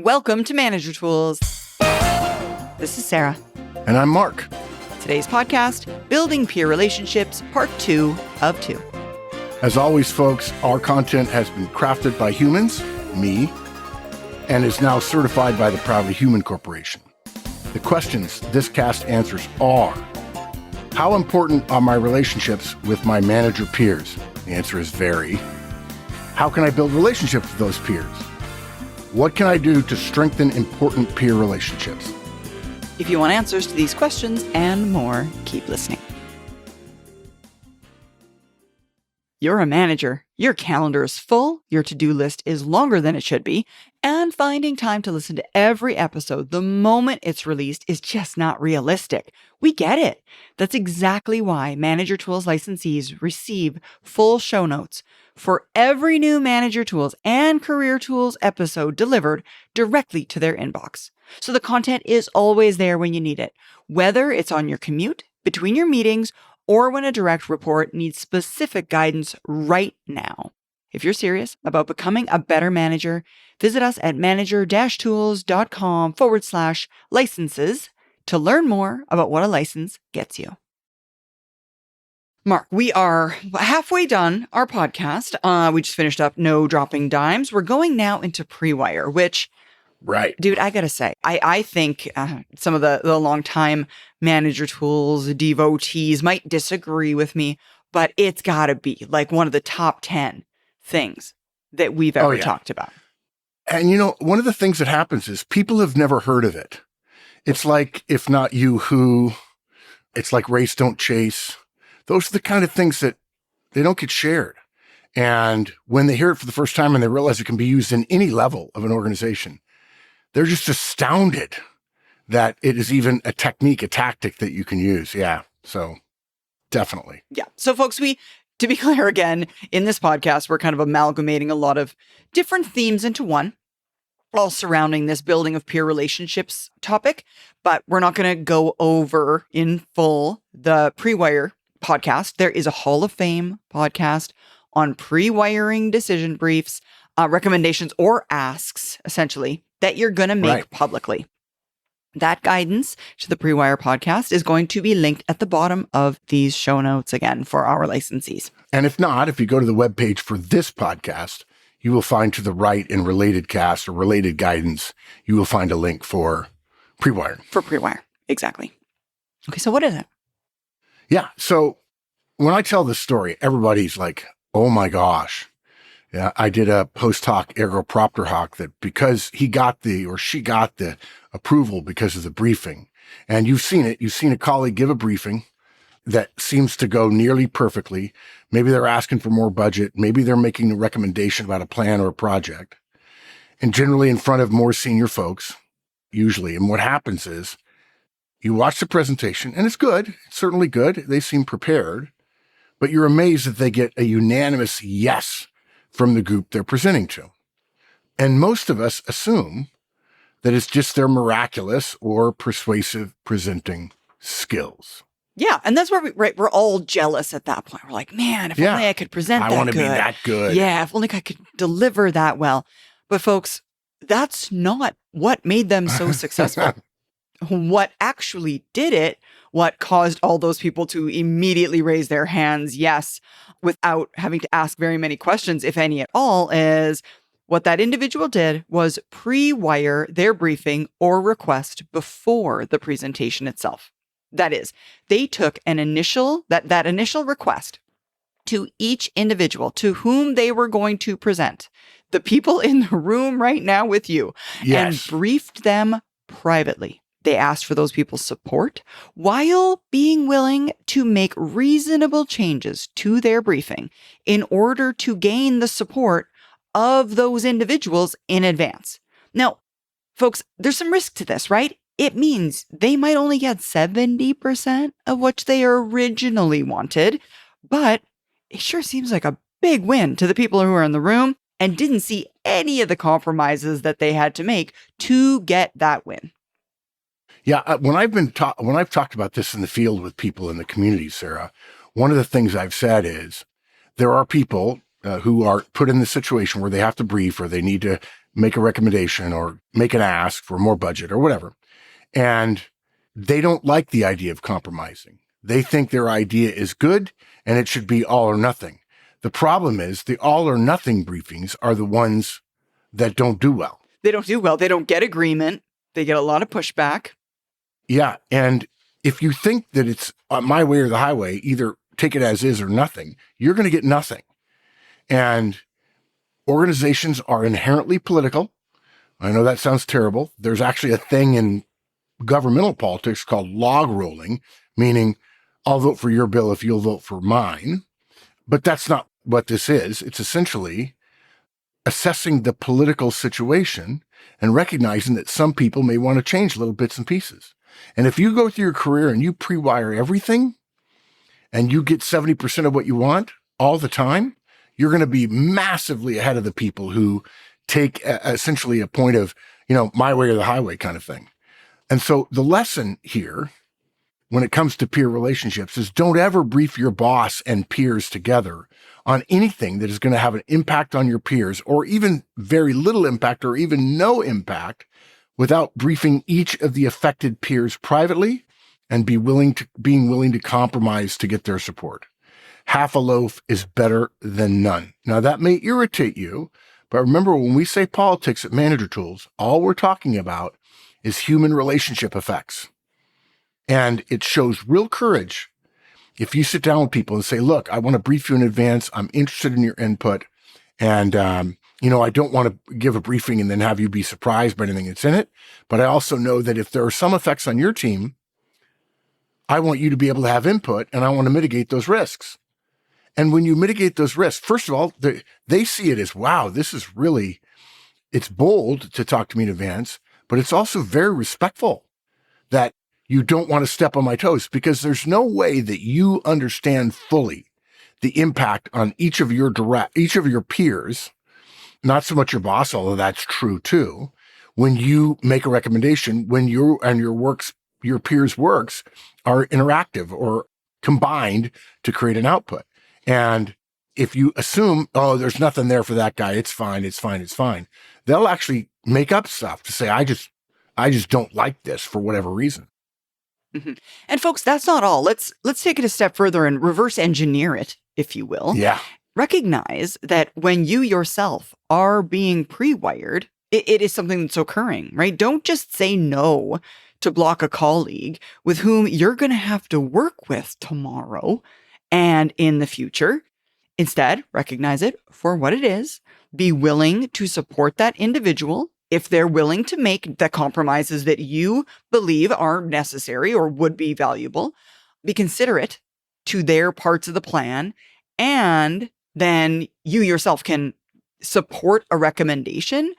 Welcome to Manager Tools. This is Sarah. And I'm Mark. Today's podcast, Building Peer Relationships, Part 2 of 2. As always, folks, our content has been crafted by humans, me, and is now certified by the Proudly Human Corporation. The questions this cast answers are: how important are my relationships with my manager peers? The answer is very. How can I build relationships with those peers? What can I do to strengthen important peer relationships? If you want answers to these questions and more, keep listening. You're a manager. Your calendar is full, your to-do list is longer than it should be, and finding time to listen to every episode the moment it's released is just not realistic. We get it. That's exactly why Manager Tools licensees receive full show notes for every new Manager Tools and Career Tools episode delivered directly to their inbox. So the content is always there when you need it, whether it's on your commute, between your meetings, or when a direct report needs specific guidance right now. If you're serious about becoming a better manager, visit us at manager-tools.com/licenses to learn more about what a license gets you. Mark, we are halfway done our podcast. We just finished up No Dropping Dimes. We're going now into pre-wire, which, right, dude, I gotta say, I think some of the longtime Manager Tools devotees might disagree with me, but it's gotta be like one of the top 10 things that we've ever talked about. And you know, one of the things that happens is people have never heard of it. It's like, if not you, who? It's like Race, Don't Chase. Those are the kind of things that they don't get shared. And when they hear it for the first time and they realize it can be used in any level of an organization, they're just astounded that it is even a technique, a tactic that you can use. Yeah. So definitely. Yeah. So folks, to be clear again, in this podcast, we're kind of amalgamating a lot of different themes into one, all surrounding this building of peer relationships topic, but we're not going to go over in full the pre-wire podcast. There is a Hall of Fame podcast on pre-wiring decision briefs, recommendations or asks, essentially, that you're going to make publicly. That guidance to the Pre-Wire podcast is going to be linked at the bottom of these show notes again for our licensees. And if not, if you go to the webpage for this podcast, you will find to the right in related cast or related guidance, you will find a link for Pre-Wire. For Pre-Wire, exactly. Okay, so what is it? Yeah, so when I tell this story, everybody's like, oh my gosh. Yeah, I did a post hoc ergo propter hoc that because he got or she got the approval because of the briefing. And you've seen it. You've seen a colleague give a briefing that seems to go nearly perfectly. Maybe they're asking for more budget. Maybe they're making a recommendation about a plan or a project. And generally in front of more senior folks, usually. And what happens is you watch the presentation, and it's good. It's certainly good. They seem prepared. But you're amazed that they get a unanimous yes from the group they're presenting to. And most of us assume that it's just their miraculous or persuasive presenting skills. Yeah, and that's where we're all jealous at that point. We're like, man, if only I could present that good. I want to be that good. Yeah, if only I could deliver that well. But folks, that's not what made them so successful. What actually did it, what caused all those people to immediately raise their hands, yes, without having to ask very many questions, if any at all, is what that individual did was pre-wire their briefing or request before the presentation itself. That is, they took that initial request to each individual to whom they were going to present, the people in the room right now with you, and briefed them privately. They asked for those people's support while being willing to make reasonable changes to their briefing in order to gain the support of those individuals in advance. Now, folks, there's some risk to this, right? It means they might only get 70% of what they originally wanted, but it sure seems like a big win to the people who are in the room and didn't see any of the compromises that they had to make to get that win. Yeah, when I've talked about this in the field with people in the community, Sarah, one of the things I've said is there are people who are put in the situation where they have to brief or they need to make a recommendation or make an ask for more budget or whatever. And they don't like the idea of compromising. They think their idea is good and it should be all or nothing. The problem is the all or nothing briefings are the ones that don't do well. They don't do well. They don't get agreement. They get a lot of pushback. Yeah. And if you think that it's my way or the highway, either take it as is or nothing, you're going to get nothing. And organizations are inherently political. I know that sounds terrible. There's actually a thing in governmental politics called log rolling, meaning I'll vote for your bill if you'll vote for mine. But that's not what this is. It's essentially assessing the political situation and recognizing that some people may want to change little bits and pieces. And if you go through your career and you pre-wire everything and you get 70% of what you want all the time, you're going to be massively ahead of the people who take essentially a point of, my way or the highway kind of thing. And so the lesson here, when it comes to peer relationships, is don't ever brief your boss and peers together on anything that is going to have an impact on your peers, or even very little impact or even no impact, without briefing each of the affected peers privately and being willing to compromise to get their support. Half a loaf is better than none. Now, that may irritate you, but remember, when we say politics at Manager Tools, all we're talking about is human relationship effects. And it shows real courage if you sit down with people and say, look, I want to brief you in advance. I'm interested in your input. And, I don't want to give a briefing and then have you be surprised by anything that's in it. But I also know that if there are some effects on your team, I want you to be able to have input and I want to mitigate those risks. And when you mitigate those risks, first of all, they see it as, wow, it's bold to talk to me in advance, but it's also very respectful that you don't want to step on my toes, because there's no way that you understand fully the impact on each of your peers, not so much your boss, although that's true too. When you make a recommendation, when your peers' works are interactive or combined to create an output. And if you assume, oh, there's nothing there for that guy, it's fine, they'll actually make up stuff to say, I just don't like this for whatever reason. Mm-hmm. And folks, that's not all. Let's take it a step further and reverse engineer it, if you will. Yeah. Recognize that when you yourself are being pre-wired, it is something that's occurring, right? Don't just say no to block a colleague with whom you're going to have to work with tomorrow and in the future. Instead, recognize it for what it is. Be willing to support that individual if they're willing to make the compromises that you believe are necessary or would be valuable. Be considerate to their parts of the plan, and then you yourself can support a recommendation,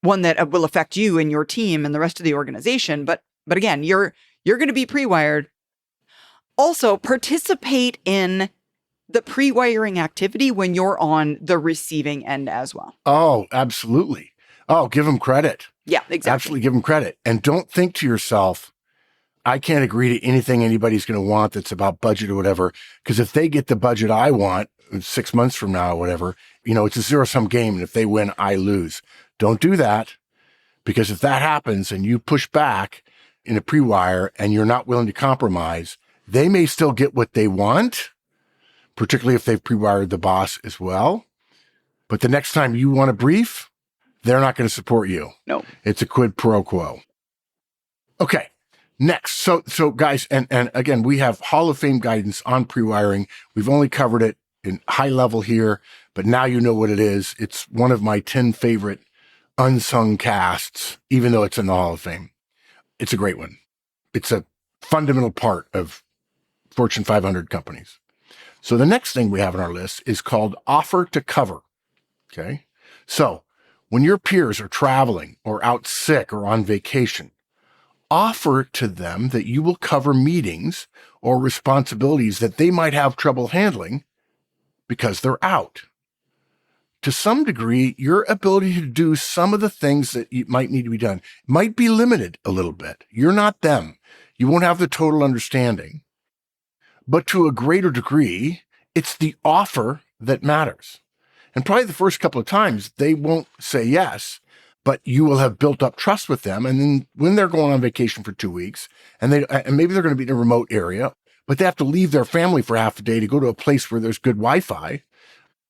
one that will affect you and your team and the rest of the organization. But again, you're going to be pre-wired. Also, participate in the pre-wiring activity when you're on the receiving end as well. Oh, absolutely. Oh, give them credit. Yeah, exactly. Absolutely give them credit. And don't think to yourself, I can't agree to anything anybody's going to want that's about budget or whatever, because if they get the budget I want 6 months from now or whatever, it's a zero-sum game. And if they win, I lose. Don't do that, because if that happens and you push back in a pre-wire and you're not willing to compromise, they may still get what they want, particularly if they've pre-wired the boss as well. But the next time you want to brief, they're not going to support you. No. It's a quid pro quo. Okay. Next. So guys, and again, we have Hall of Fame guidance on pre-wiring. We've only covered it in high level here, but now you know what it is. It's one of my 10 favorite unsung casts, even though it's in the Hall of Fame. It's a great one. It's a fundamental part of Fortune 500 companies. So the next thing we have on our list is called offer to cover. Okay. So when your peers are traveling or out sick or on vacation, offer to them that you will cover meetings or responsibilities that they might have trouble handling because they're out. To some degree, your ability to do some of the things that might need to be done might be limited a little bit. You're not them. You won't have the total understanding. But to a greater degree, it's the offer that matters. And probably the first couple of times, they won't say yes. but you will have built up trust with them. And then when they're going on vacation for 2 weeks and maybe they're going to be in a remote area, but they have to leave their family for half a day to go to a place where there's good Wi-Fi,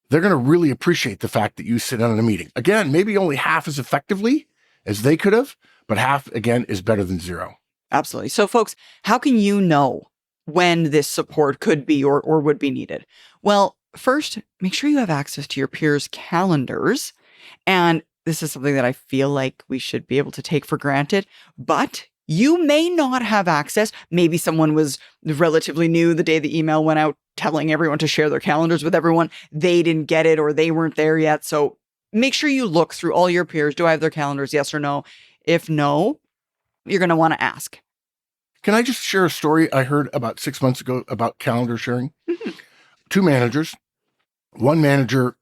they're going to really appreciate the fact that you sit down in a meeting. Again, maybe only half as effectively as they could have, but half, again, is better than zero. Absolutely. So, folks, how can you know when this support could be or would be needed? Well, first, make sure you have access to your peers' calendars. And this is something that I feel like we should be able to take for granted, but you may not have access. Maybe someone was relatively new the day the email went out telling everyone to share their calendars with everyone. They didn't get it or they weren't there yet. So make sure you look through all your peers. Do I have their calendars? Yes or no? If no, you're going to want to ask. Can I just share a story I heard about 6 months ago about calendar sharing? Mm-hmm. 2 managers. One manager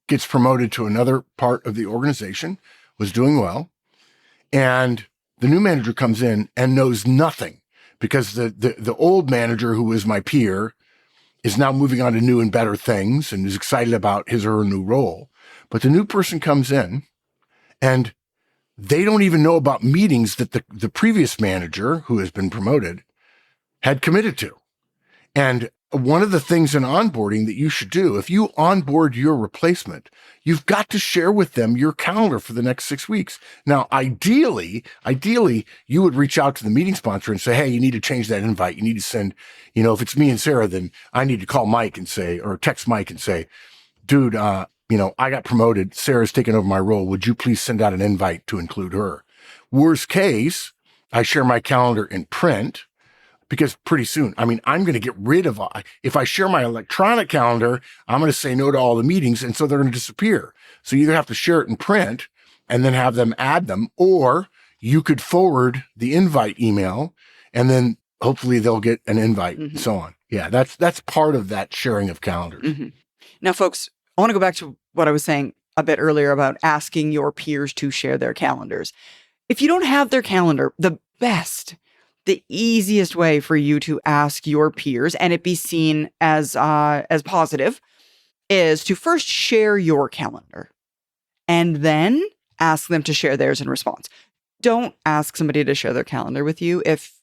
gets promoted to another part of the organization, was doing well, and the new manager comes in and knows nothing because the old manager, who was my peer, is now moving on to new and better things and is excited about his or her new role. But the new person comes in and they don't even know about meetings that the previous manager, who has been promoted, had committed to. And one of the things in onboarding that you should do, if you onboard your replacement, you've got to share with them your calendar for the next 6 weeks. Now, ideally, you would reach out to the meeting sponsor and say, hey, you need to change that invite. You need to send, if it's me and Sarah, then I need to call Mike and say, or text Mike and say, dude, I got promoted. Sarah's taken over my role. Would you please send out an invite to include her? Worst case, I share my calendar in print, because pretty soon, I'm going to get rid of, if I share my electronic calendar, I'm going to say no to all the meetings. And so they're going to disappear. So you either have to share it in print and then have them add them, or you could forward the invite email and then hopefully they'll get an invite and so on. Yeah, that's part of that sharing of calendars. Mm-hmm. Now, folks, I want to go back to what I was saying a bit earlier about asking your peers to share their calendars. If you don't have their calendar, the easiest way for you to ask your peers and it be seen as positive is to first share your calendar and then ask them to share theirs in response. Don't ask somebody to share their calendar with you if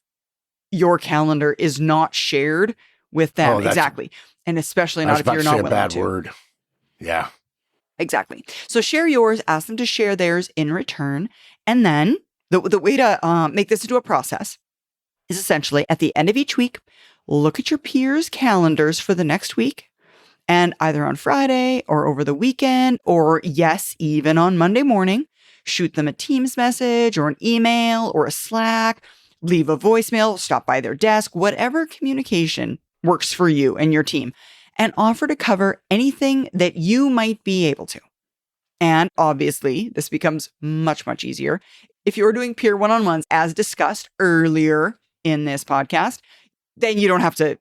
your calendar is not shared with them. Exactly. And especially not if you're not willing to. Bad word. Yeah. Exactly. So share yours, ask them to share theirs in return. And then the way to make this into a process is essentially at the end of each week, look at your peers' calendars for the next week. And either on Friday or over the weekend, or yes, even on Monday morning, shoot them a Teams message or an email or a Slack, leave a voicemail, stop by their desk, whatever communication works for you and your team, and offer to cover anything that you might be able to. And obviously, this becomes much, much easier if you're doing peer one-on-ones, as discussed earlier in this podcast. Then you don't have to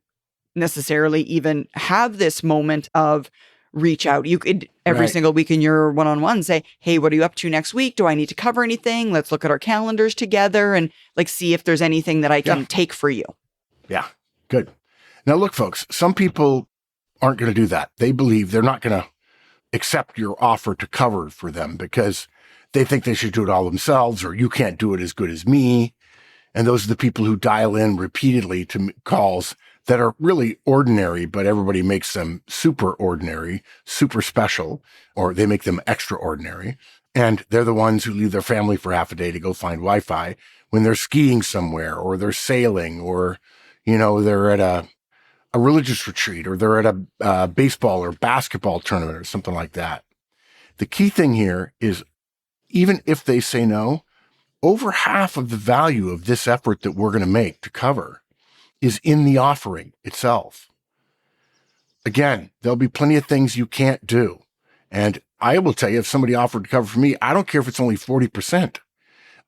necessarily even have this moment of reach out. You could every single week in your one-on-one say, hey, what are you up to next week? Do I need to cover anything? Let's look at our calendars together and see if there's anything that I can take for you. Yeah, good. Now look, folks, some people aren't going to do that. They believe they're not going to accept your offer to cover for them because they think they should do it all themselves, or you can't do it as good as me. And those are the people who dial in repeatedly to calls that are really ordinary, but everybody makes them super ordinary, super special, or they make them extraordinary. And they're the ones who leave their family for half a day to go find Wi-Fi when they're skiing somewhere, or they're sailing, or, they're at a religious retreat, or they're at a baseball or basketball tournament or something like that. The key thing here is, even if they say no, over half of the value of this effort that we're going to make to cover is in the offering itself. Again, there'll be plenty of things you can't do. And I will tell you, if somebody offered to cover for me, I don't care if it's only 40%.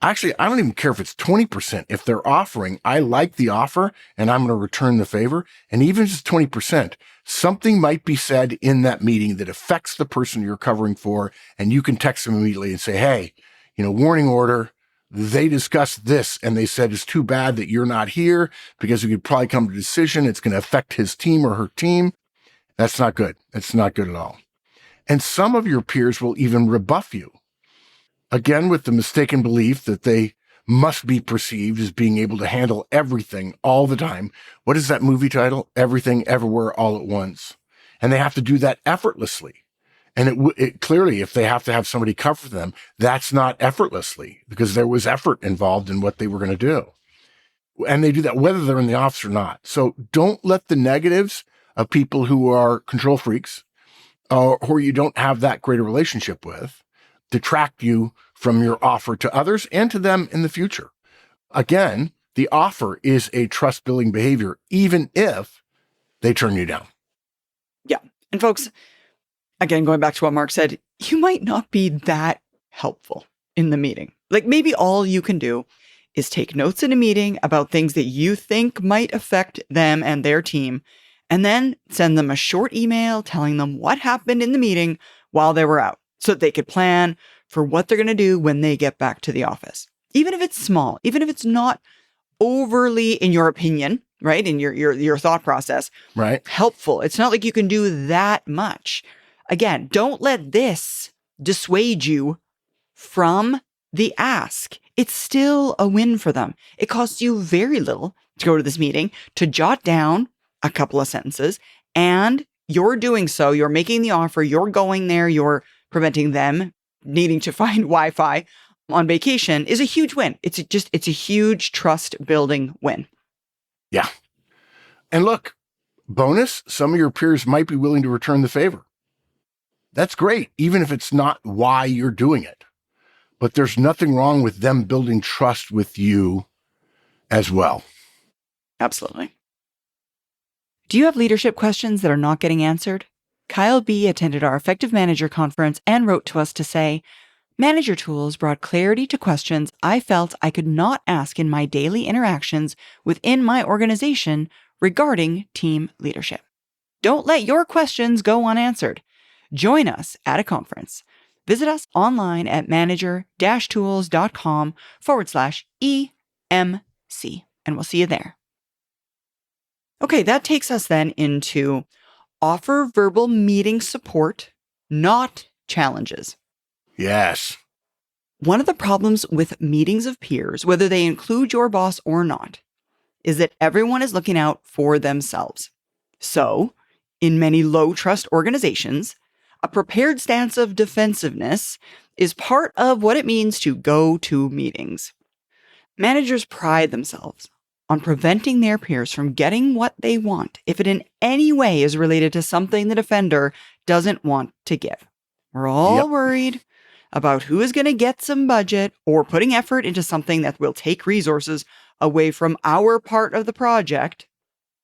Actually, I don't even care if it's 20%. If they're offering, I like the offer and I'm going to return the favor. And even if it's 20%, something might be said in that meeting that affects the person you're covering for. And you can text them immediately and say, hey, warning order. They discussed this and they said, it's too bad that you're not here because we could probably come to a decision. It's going to affect his team or her team. That's not good. That's not good at all. And some of your peers will even rebuff you. again, with the mistaken belief that they must be perceived as being able to handle everything all the time. What is that movie title? Everything, Everywhere, All at Once. And they have to do that effortlessly. And it clearly, if they have to have somebody cover them, that's not effortlessly, because there was effort involved in what they were going to do. And they do that whether they're in the office or not. So don't let the negatives of people who are control freaks or who you don't have that great a relationship with detract you from your offer to others and to them in the future. Again, the offer is a trust building behavior, even if they turn you down. Yeah. And folks, again, going back to what Mark said, you might not be that helpful in the meeting. Like maybe all you can do is take notes in a meeting about things that you think might affect them and their team, and then send them a short email telling them what happened in the meeting while they were out so that they could plan for what they're going to do when they get back to the office. Even if it's small, even if it's not overly, in your opinion, right, in your thought process, right, helpful. It's not like you can do that much. Again, don't let this dissuade you from the ask. It's still a win for them. It costs you very little to go to this meeting, to jot down a couple of sentences, and you're doing so. You're making the offer. You're going there. You're preventing them needing to find Wi-Fi on vacation is a huge win. It's a huge trust building win. Yeah. And look, bonus, some of your peers might be willing to return the favor. That's great, even if it's not why you're doing it. But there's nothing wrong with them building trust with you as well. Absolutely. Do you have leadership questions that are not getting answered? Kyle B. attended our Effective Manager conference and wrote to us to say, Manager tools brought clarity to questions I felt I could not ask in my daily interactions within my organization regarding team leadership. Don't let your questions go unanswered. Join us at a conference. Visit us online at manager-tools.com/EMC, and we'll see you there. Okay, that takes us then into offer verbal meeting support, not challenges. Yes. One of the problems with meetings of peers, whether they include your boss or not, is that everyone is looking out for themselves. So, in many low-trust organizations, a prepared stance of defensiveness is part of what it means to go to meetings. Managers pride themselves on preventing their peers from getting what they want if it in any way is related to something the defender doesn't want to give. We're all worried about who is going to get some budget or putting effort into something that will take resources away from our part of the project.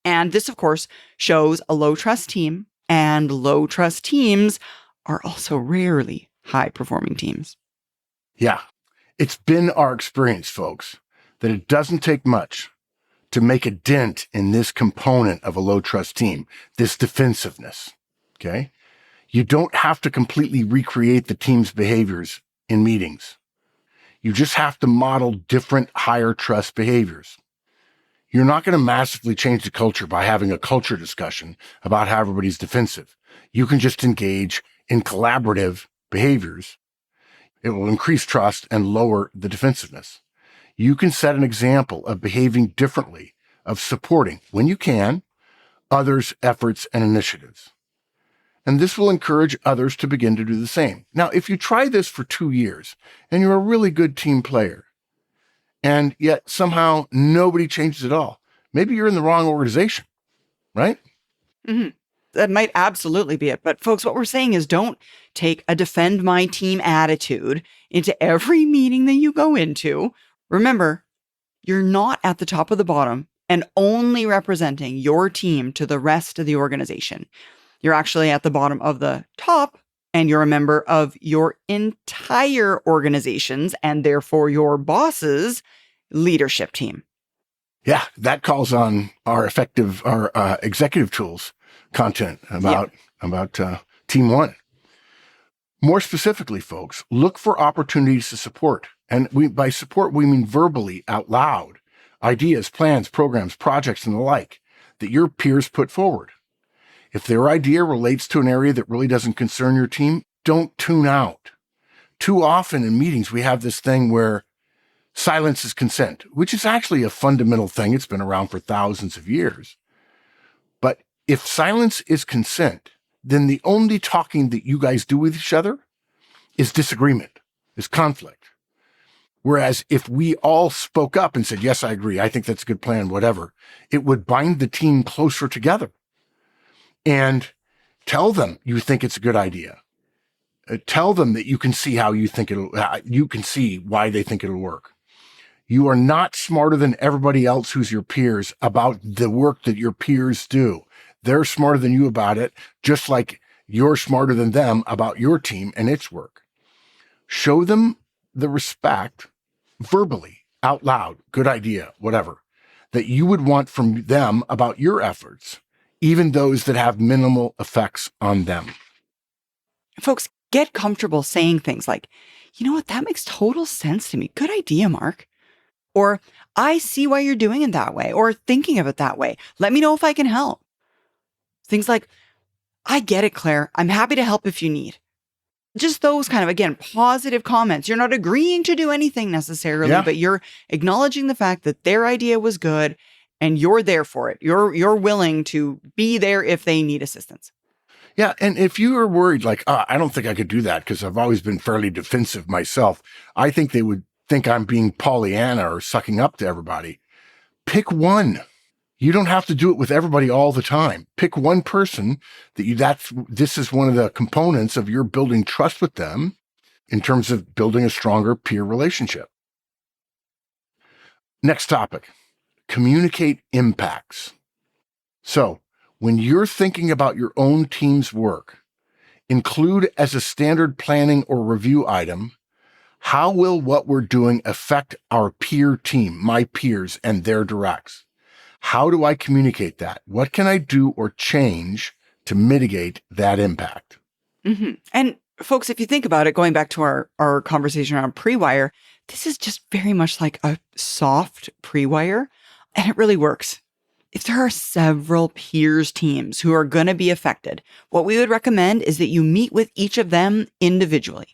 And this, of course, shows a low-trust team, and low-trust teams are also rarely high-performing teams. Yeah. It's been our experience, folks, that it doesn't take much to make a dent in this component of a low-trust team, this defensiveness, okay? You don't have to completely recreate the team's behaviors in meetings. You just have to model different higher trust behaviors. You're not going to massively change the culture by having a culture discussion about how everybody's defensive. You can just engage in collaborative behaviors. It will increase trust and lower the defensiveness. You can set an example of behaving differently, of supporting, when you can, others' efforts and initiatives. And this will encourage others to begin to do the same. Now, if you try this for 2 years and you're a really good team player, and yet somehow nobody changes at all, maybe you're in the wrong organization, right? Mm-hmm. That might absolutely be it. But folks, what we're saying is don't take a defend my team attitude into every meeting that you go into. Remember, you're not at the top of the bottom and only representing your team to the rest of the organization. You're actually at the bottom of the top, and you're a member of your entire organization's and therefore your boss's leadership team. Yeah, that calls on our executive tools content about Team One. More specifically, folks, look for opportunities to support. And by support, we mean verbally out loud, ideas, plans, programs, projects, and the like that your peers put forward. If their idea relates to an area that really doesn't concern your team, don't tune out. too often in meetings, we have this thing where silence is consent, which is actually a fundamental thing. It's been around for thousands of years. But if silence is consent, then the only talking that you guys do with each other is disagreement, is conflict. Whereas if we all spoke up and said, yes, I agree, I think that's a good plan, whatever, it would bind the team closer together and tell them you think it's a good idea. Tell them that you can see how you think you can see why they think it'll work. You are not smarter than everybody else who's your peers about the work that your peers do. They're smarter than you about it, just like you're smarter than them about your team and its work. Show them the respect verbally, out loud, good idea, whatever, that you would want from them about your efforts, even those that have minimal effects on them. Folks, get comfortable saying things like, you know what, that makes total sense to me. Good idea, Mark. Or, I see why you're doing it that way, or thinking of it that way. Let me know if I can help. Things like, I get it, Claire. I'm happy to help if you need. Just those kind of, again, positive comments. You're not agreeing to do anything necessarily, but you're acknowledging the fact that their idea was good and you're there for it. You're willing to be there if they need assistance. Yeah. And if you are worried, like, I don't think I could do that because I've always been fairly defensive myself, I think they would think I'm being Pollyanna or sucking up to everybody. Pick one. You don't have to do it with everybody all the time. Pick one person this is one of the components of your building trust with them in terms of building a stronger peer relationship. Next topic, communicate impacts. So when you're thinking about your own team's work, include as a standard planning or review item, how will what we're doing affect our peer team, my peers, and their directs? How do I communicate that? What can I do or change to mitigate that impact? Mm-hmm. And folks, if you think about it, going back to our conversation around pre-wire, this is just very much like a soft pre-wire, and it really works. If there are several peers teams who are going to be affected, what we would recommend is that you meet with each of them individually.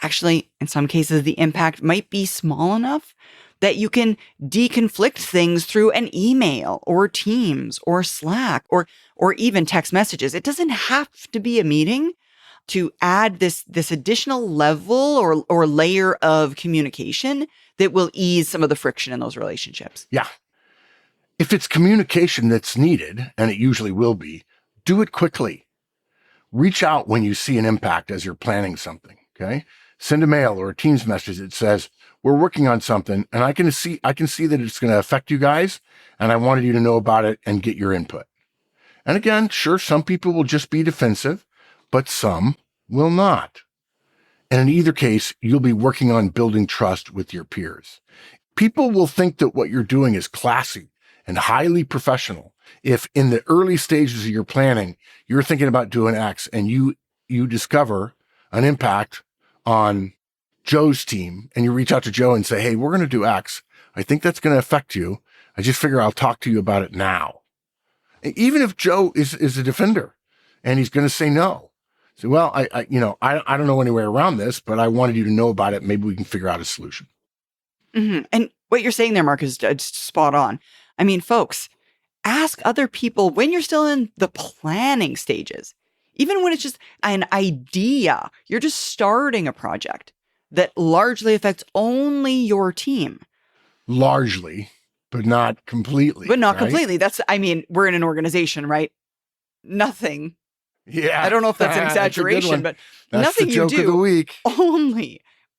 Actually, in some cases, the impact might be small enough that you can deconflict things through an email or Teams or Slack or even text messages. It doesn't have to be a meeting to add this additional level or layer of communication that will ease some of the friction in those relationships. Yeah. If it's communication that's needed, and it usually will be, do it quickly. Reach out when you see an impact as you're planning something, okay? Send a mail or a Teams message that says, we're working on something and I can see that it's going to affect you guys and I wanted you to know about it and get your input. And again, sure, some people will just be defensive, but some will not. And in either case, you'll be working on building trust with your peers. People will think that what you're doing is classy and highly professional if in the early stages of your planning, you're thinking about doing X and you discover an impact on Joe's team and you reach out to Joe and say, hey, we're going to do X. I think that's going to affect you. I just figure I'll talk to you about it now. Even if Joe is a defender and he's going to say no. So, well, I don't know any way around this, but I wanted you to know about it. Maybe we can figure out a solution. Mm-hmm. And what you're saying there, Mark, is just spot on. I mean, folks, ask other people when you're still in the planning stages, even when it's just an idea, you're just starting a project that largely affects only your team. Largely, but not completely. But not right? completely. We're in an organization, right? Nothing. Yeah. I don't know if that's an exaggeration, but that's nothing the joke you do of the week.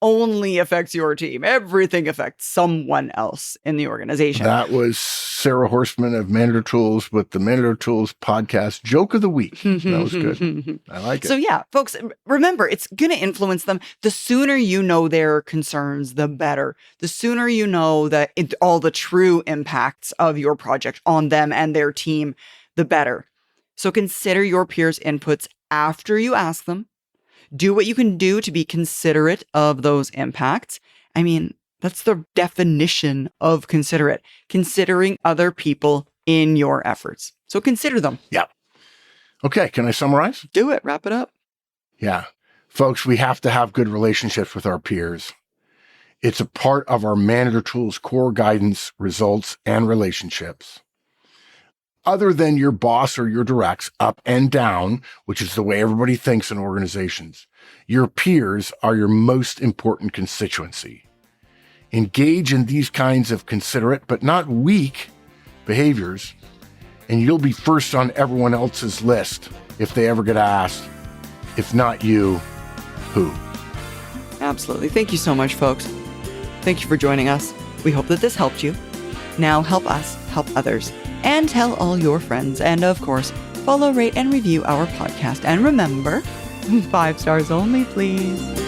only affects your team. Everything affects someone else in the organization. That was Sarah Horseman of Manager Tools with the Manager Tools podcast joke of the week. That was good. I like it. So yeah, folks, remember, it's going to influence them. The sooner you know their concerns, the better. The sooner you know all the true impacts of your project on them and their team, the better. So consider your peers' inputs after you ask them. Do what you can do to be considerate of those impacts. I mean, that's the definition of considerate, considering other people in your efforts. So consider them. Yeah. Okay. Can I summarize? Do it. Wrap it up. Yeah. Folks, we have to have good relationships with our peers. It's a part of our manager tools core guidance, results, and relationships. Other than your boss or your directs, up and down, which is the way everybody thinks in organizations, your peers are your most important constituency. Engage in these kinds of considerate but not weak behaviors, and you'll be first on everyone else's list if they ever get asked, if not you, who? Absolutely. Thank you so much, folks. Thank you for joining us. We hope that this helped you. Now help us help others, and tell all your friends. And of course, follow, rate, and review our podcast. And remember, 5 stars only, please.